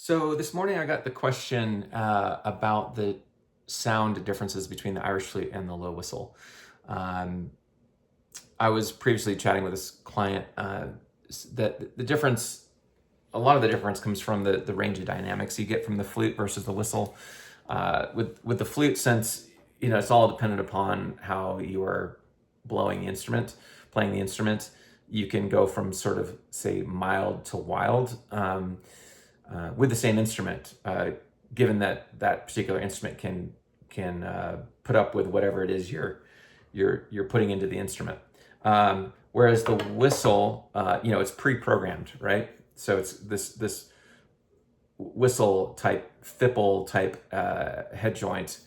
So this morning I got the question about the sound differences between the Irish flute and the low whistle. Um, I was previously chatting with this client that the difference, a lot of the difference comes from the range of dynamics you get from the flute versus the whistle. With the flute, since it's all dependent upon how you are blowing the instrument, playing the instrument, you can go from sort of say mild to wild. With the same instrument, given that that particular instrument can put up with whatever it is you're putting into the instrument. Whereas the whistle, it's pre-programmed, right? So it's this whistle type, fipple type head joint.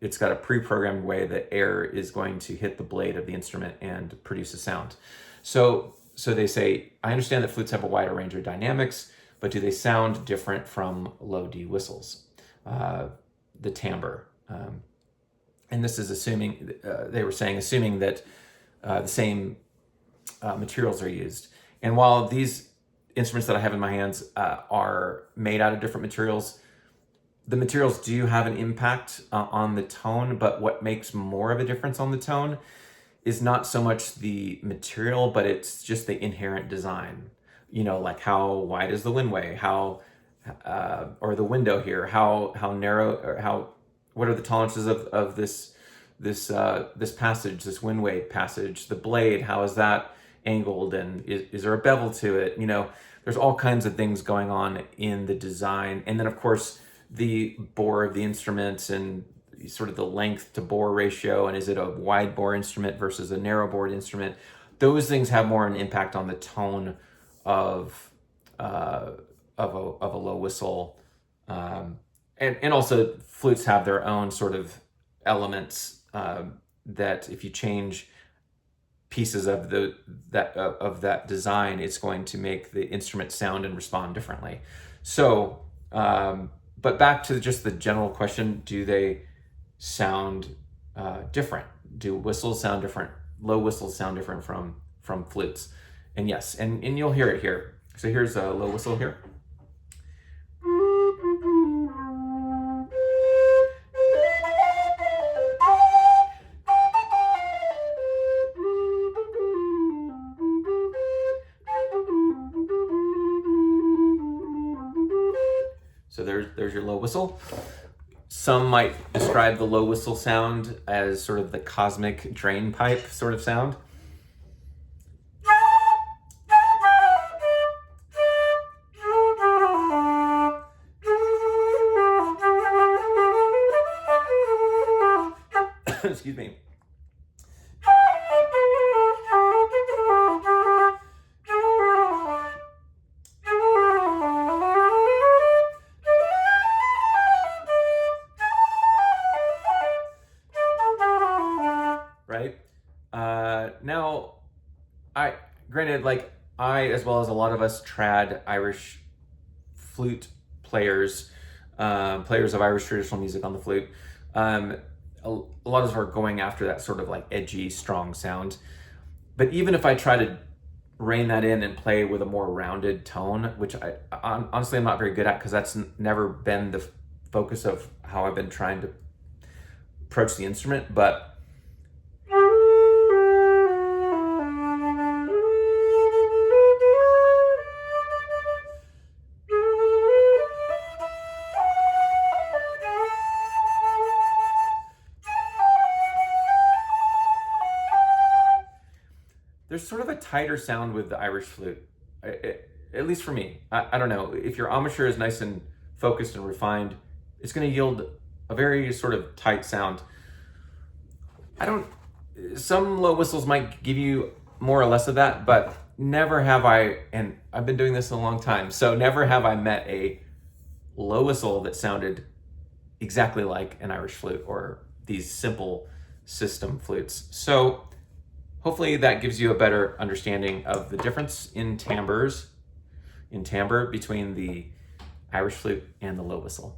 It's got a pre-programmed way that air is going to hit the blade of the instrument and produce a sound. So they say, I understand that flutes have a wider range of dynamics, but do they sound different from low D whistles? The timbre. And this is assuming, they were saying, assuming that the same materials are used. And while these instruments that I have in my hands are made out of different materials, the materials do have an impact on the tone, but what makes more of a difference on the tone is not so much the material, but it's just the inherent design. Like how wide is the windway, or the window here, how narrow, or what are the tolerances of this passage, this windway passage, the blade, how is that angled, and is there a bevel to it? There's all kinds of things going on in the design, and then of course the bore of the instruments and sort of the length to bore ratio, and is it a wide bore instrument versus a narrow bore instrument? Those things have more an impact on the tone of a low whistle, and also flutes have their own sort of elements that if you change pieces of that design, it's going to make the instrument sound and respond differently. So, but back to just the general question: do they sound different? Do whistles sound different? Low whistles sound different from flutes? And yes, and you'll hear it here. So here's a low whistle here. So there's your low whistle. Some might describe the low whistle sound as sort of the cosmic drain pipe sort of sound. Excuse me. Right? Now, granted, like I, as well as a lot of us trad Irish flute players, players of Irish traditional music on the flute, a lot of us are going after that sort of like edgy, strong sound. But even if I try to rein that in and play with a more rounded tone, which honestly I'm not very good at, because that's never been the focus of how I've been trying to approach the instrument, but there's sort of a tighter sound with the Irish flute, at least for me. I don't know. If your embouchure is nice and focused and refined, it's going to yield a very sort of tight sound. Some low whistles might give you more or less of that, but never have I, and I've been doing this a long time, so never have I met a low whistle that sounded exactly like an Irish flute or these simple system flutes. So hopefully that gives you a better understanding of the difference in timbre between the Irish flute and the low whistle.